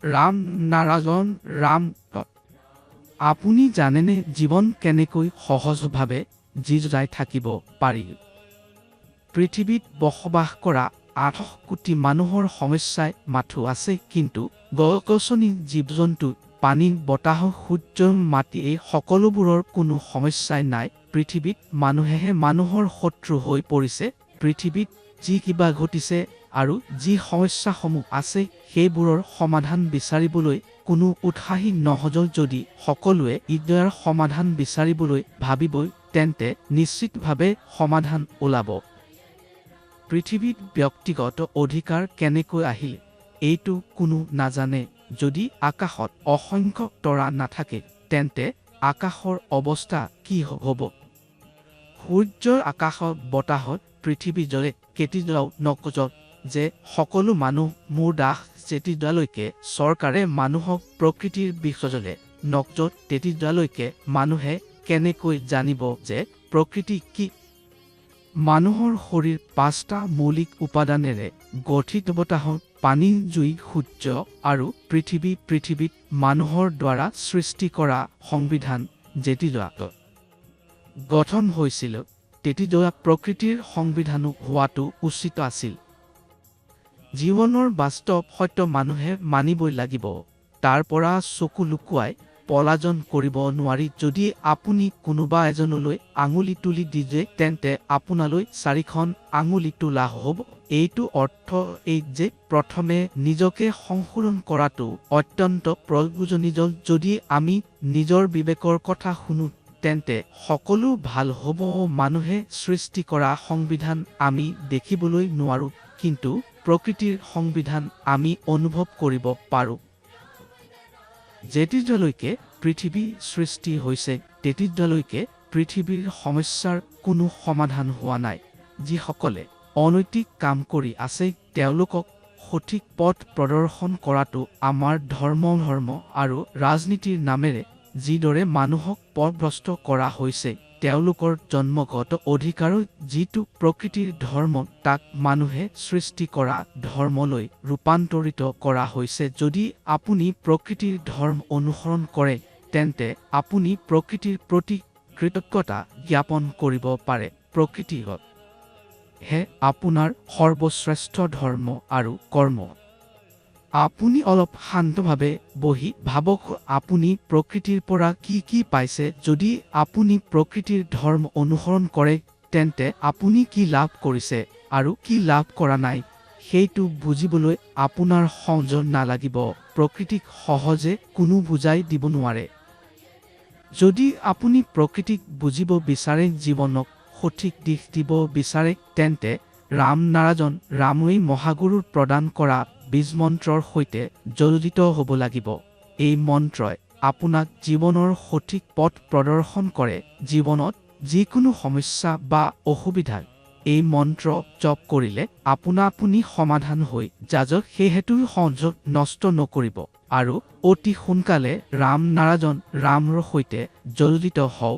ৰাম নাৰায়ণ ৰাম। আপুনি জানেনে জীৱন কেনেকৈ সহজভাৱে জীয়াই থাকিব পাৰি? পৃথিৱীত বসবাস কৰা 8 কোটি মানুহৰ সমস্যাই মাথো আছে, কিন্তু গছ-গছনি, জীৱ-জন্তু, পানী, বতাহ, সূৰ্য, মাটি এই সকলোবোৰৰ কোনো সমস্যাই নাই। পৃথিৱীত মানুহেহে মানুহৰ শত্ৰু হৈ পৰিছে। পৃথিৱীত যি কিবা ঘটিছে আৰু যি সমস্যাসমূহ আছে সেইবোৰৰ সমাধান বিচাৰিবলৈ কোনো উৎসাহী নহ'ব। যদি সকলোৱে ইয়াৰ সমাধান বিচাৰিবলৈ ভাবিবই, তেন্তে নিশ্চিতভাৱে সমাধান ওলাব। পৃথিৱীত ব্যক্তিগত অধিকাৰ কেনেকৈ আহিল এইটো কোনো নাজানে। যদি আকাশত অসংখ্য তৰা নাথাকে তেন্তে আকাশৰ অৱস্থা কি হ'ব? সূৰ্যৰ আকাশত, বতাহত, পৃথিৱীজৰে কেতিয়াও নক'ব যে সকলো মানুহ মোৰ দাস। যেতিয়ালৈকে চৰকাৰে মানুহক প্ৰকৃতিৰ বিষয়ে নক'ব তেতিয়ালৈকে মানুহে কেনেকৈ জানিব যে প্ৰকৃতি কি? মানুহৰ শৰীৰ 5টা মৌলিক উপাদানেৰে গঠিত: বতাহ, পানী, জুই, সূৰ্য আৰু পৃথিৱী। পৃথিৱীত মানুহৰ দ্বাৰা সৃষ্টি কৰা সংবিধান যেতিয়া গঠন হৈছিল তেতিয়া প্ৰকৃতিৰ সংবিধানো হোৱাটো উচিত আছিল। জীৱনৰ বাস্তৱ সত্য মানুহে মানিবই লাগিব। তাৰ পৰা চকু লুকুৱাই পলায়ন কৰিব নোৱাৰি। যদি আপুনি কোনোবা এজনলৈ আঙুলি তুলি দিয়ে তেন্তে আপোনালৈ 4খন আঙুলি তোলা হ'ব। এইটো অৰ্থ এই যে প্ৰথমে নিজকে সংশোধন কৰাটো অত্যন্ত প্ৰয়োজনীয়। যদি আমি নিজৰ বিবেকৰ কথা শুনো তেন্তে সকলো ভাল হ'ব। মানুহে সৃষ্টি কৰা সংবিধান আমি দেখিবলৈ নোৱাৰো, কিন্তু প্ৰকৃতিৰ সংবিধান আমি অনুভৱ কৰিব পাৰোঁ। যেতিয়ালৈকে পৃথিৱী সৃষ্টি হৈছে তেতিয়ালৈকে পৃথিৱীৰ সমস্যাৰ কোনো সমাধান হোৱা নাই। যিসকলে অনৈতিক কাম কৰি আছে তেওঁলোকক সঠিক পথ প্ৰদৰ্শন কৰাটো আমাৰ ধৰ্ম আৰু ৰাজনীতিৰ নামেৰে যিদৰে মানুহক পথভ্ৰষ্ট কৰা হৈছে তেওঁলোকৰ জন্মগত অধিকাৰ যিটো প্ৰকৃতিৰ ধৰ্ম তাক মানুহে সৃষ্টি কৰা ধৰ্মলৈ ৰূপান্তৰিত কৰা হৈছে। যদি আপুনি প্ৰকৃতিৰ ধৰ্ম অনুসৰণ কৰে তেন্তে আপুনি প্ৰকৃতিৰ প্ৰতি কৃতজ্ঞতা জ্ঞাপন কৰিব পাৰে। প্ৰকৃতি হে আপোনাৰ সৰ্বশ্ৰেষ্ঠ ধৰ্ম আৰু কৰ্ম। আপুনি অলপ শান্তভাৱে বহি ভাবক, আপুনি প্ৰকৃতিৰ পৰা কি কি পাইছে? যদি আপুনি প্ৰকৃতিৰ ধৰ্ম অনুসৰণ কৰে তেন্তে আপুনি কি লাভ কৰিছে আৰু কি লাভ কৰা নাই সেইটো বুজিবলৈ আপোনাৰ সংযম নালাগিব। প্ৰকৃতিক সহজে কোনো বুজাই দিব নোৱাৰে। যদি আপুনি প্ৰকৃতিক বুজিব বিচাৰে, জীৱনক সঠিক দিশ দিব বিচাৰে, তেন্তে ৰাম নাৰায়ণ ৰামেই মহাগুৰুৰ প্ৰদান কৰা বীজ মন্ত্ৰৰ সৈতে জড়িত হ'ব লাগিব। এই মন্ত্ৰই আপোনাক জীৱনৰ সঠিক পথ প্ৰদৰ্শন কৰে। জীৱনত যিকোনো সমস্যা বা অসুবিধা এই মন্ত্ৰ জপ কৰিলে আপুনি সমাধান হৈ যাব। সেয়েহেতু সংযোগ নষ্ট নকৰিব আৰু অতি সোনকালে ৰাম নাৰায়ণ ৰামৰ সৈতে জড়িত হওক।